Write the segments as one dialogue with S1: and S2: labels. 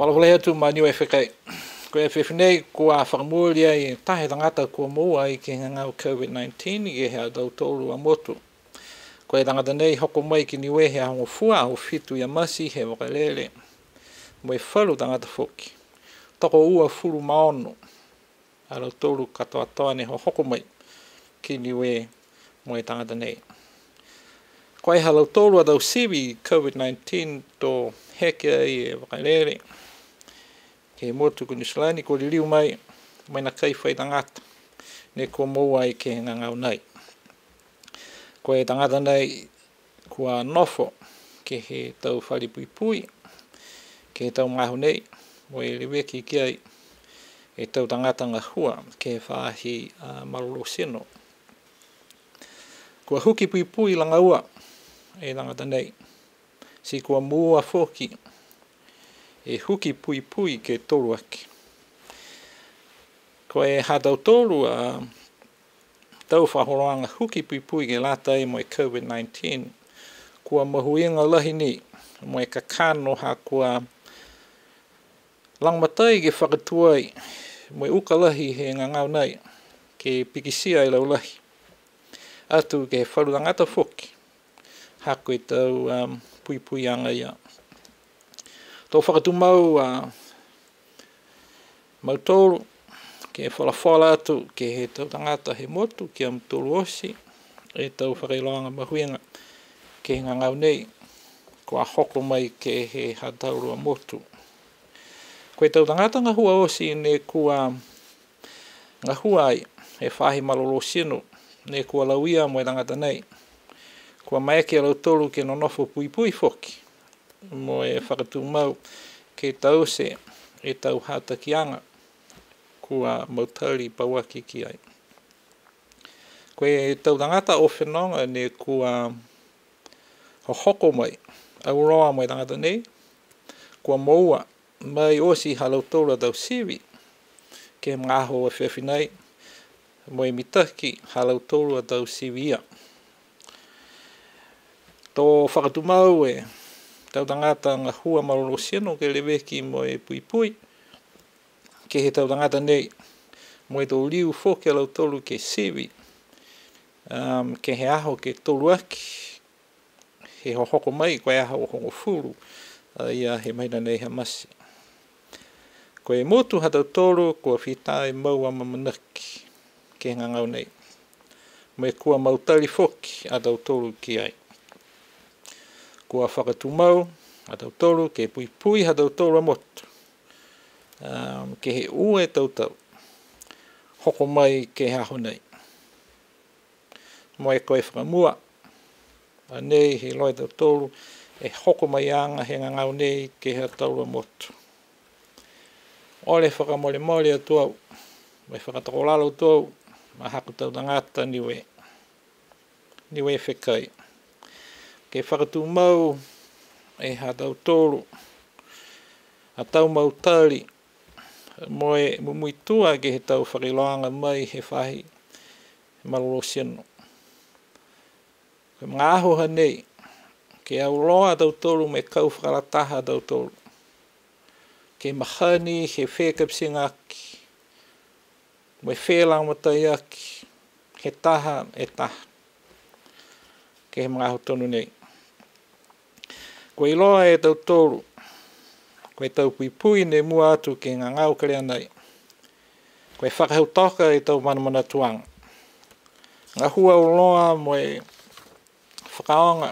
S1: Whalawhalea tu maniu e whakai. Ko e whewhenei kua whakamualia i tahe tangata kua mua i ke ngangau COVID-19 i hea dautolu a motu. Ko e tangata nei hoko mai ki niwe hea hongo fua au fitu ia masi he wakalele. Mo e whalu tangata whoki. Toko ua furu maono. A dautolu katoa toa ne ho hoko mai ki niwe mo e tangata nei. Ko e halau tolu a dau siwi COVID-19 to hekea i e wakalele. Ke motu ku Nisilani ko liliu mai na kai whai tangata ne ko moua i ke ngangau nei. Ko e tangata nei kua nofo ke he tau whali pui pui ke he tau ngahu nei mo e lewe ki kiai e tau tangata ngā hua ke he whaahi marolo sino. Kua huki pui pui langa ua e tangata nei si kua mua whoki e huki pui pui ke tolu aki. Ko e hatau tolu tau whahoroanga huki pui pui ke lata e mo e COVID-19 kua mahuinga lahi ni mo e kakano ha kua langmatai ke whakatuai mo e uka lahi he ngangau nei ke pikisia i lau lahi. Atu ke wharu tangata whoki ha koe tau pui pui anga ia. Tō whakatu mau mautoro ke whalawhala atu ke he tau tangata he motu ki am tolu osi e tau Fakailoaaga mahuinga ke ngangau nei ko a hoko mai ke he hataurua motu. Ko e tau tangata ngā hua osi ne kua ngā hua ai he whahi malolo sino ne kua lauia mo e tangata nei kua maeke lau tolu ke nonofo pui pui whoki mo e whakatu mau ke tau se e tau hatakianga kua mautari pauaki ki ai. Ko e tau tangata o whenonga ne kua hoko mai au roa mo e tangata nei kua moua mai osi halau tolu tau siwi ke mgaho e whewhinei mo e mitaki halau tolu tau siwi ia. Tō whakatu mau e tau tangata ngā hua marolo sino ke leweki mo e pui pui ke he tau tangata nei mo e tō liu whoke lau tolu ke siwi ke he aho ke tolu aki he hoko mai koe aho o hongo furu ia he maina nei he masi. Ko e motu hatau tolu kua whitai mau amamanaki ke ngangau nei mo e kua mautari whoki a tau tolu ki ai. Kua whakatu mau hatau tolu ke pui pui hatau tolu a motu ke he ue tau tau hoko mai ke haho nei mo e koe whakamua a nei he loi tau tolu e hoko mai anga he ngangau nei ke he tau a motu. Ole whakamole mole atuau mai whakatakolalo tuau ma haku tau tangata niwe whekai. Ke whakatu mau e hatau tolu a tau mautari mo e mumuitua ke he tau Fakailoaaga mai he whahi malolo sino. Ke mga aho hanei ke au loa tau tolu me kau whakarataha tau tolu. Ke mahani he whekapsinga aki mo e whelang matai aki he taha e taha. Ke he mga aho tonu nei. Ko i loa e tau tolu, ko e tau pui pui ne mua atu ke ngā ngau karea nei. Ko e whakahau toka e tau manamana tuanga. Ngā hua o loa mo e whakaonga.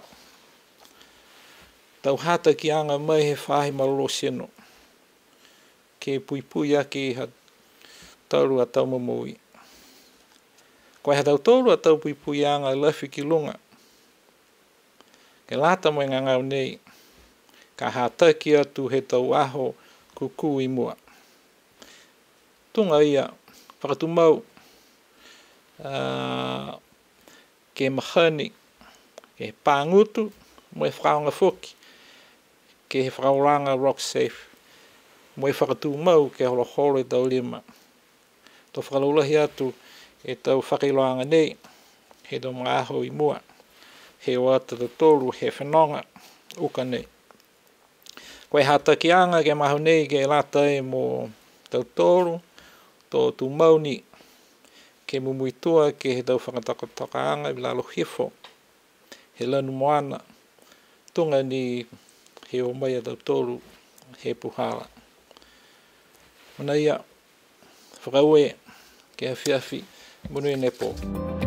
S1: Tau hata ki anga mai he whahi malolo sino. Ke pui pui aki ha tauru a tau mamui. Ko e hatau tolu a tau pui pui anga lafi ki lunga. Ke lata mo e ngā ngau nei. Ka hātaki atu he tau aho kuku i mua. Tunga ia, whakatu mau, ke mahani, ke he pāngutu, mo e whakaonga whoki, ke he whakaoranga rock safe, mo e whakatu mau ke holo holo e tau lima. Tō whakalaulahi atu e tau Fakailoaaga nei, he tau mga aho i mua, he o ata tolu he whenonga, uka nei. Koe hatakianga ke maho nei ke lata e mo tautoro, tō tu mauni ke mumuitua ke he tau whakatakotakaanga i lalo hifo. He lanu moana, tunga ni he o mai a tautoro he puhala. Mana ia, whakaue ke a whiawhi, munu e nepo.